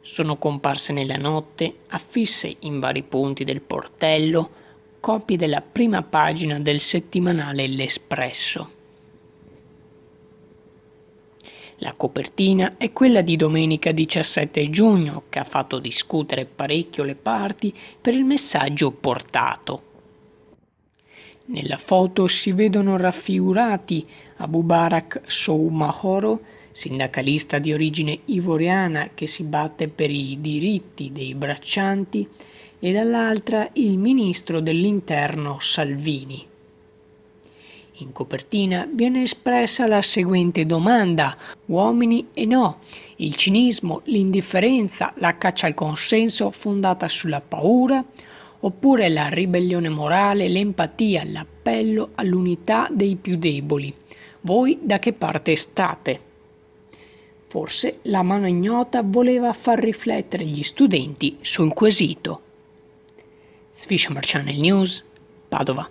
Sono comparse nella notte, affisse in vari punti del portello, copie della prima pagina del settimanale L'Espresso. La copertina è quella di domenica 17 giugno, che ha fatto discutere parecchio le parti per il messaggio portato. Nella foto si vedono raffigurati Abubarak Soumahoro, sindacalista di origine ivoriana che si batte per i diritti dei braccianti, e dall'altra il ministro dell'Interno Salvini. In copertina viene espressa la seguente domanda: uomini e no, il cinismo, l'indifferenza, la caccia al consenso fondata sulla paura, oppure la ribellione morale, l'empatia, l'appello all'unità dei più deboli? Voi da che parte state? Forse la mano ignota voleva far riflettere gli studenti sul quesito. Swisher Channel News, Padova.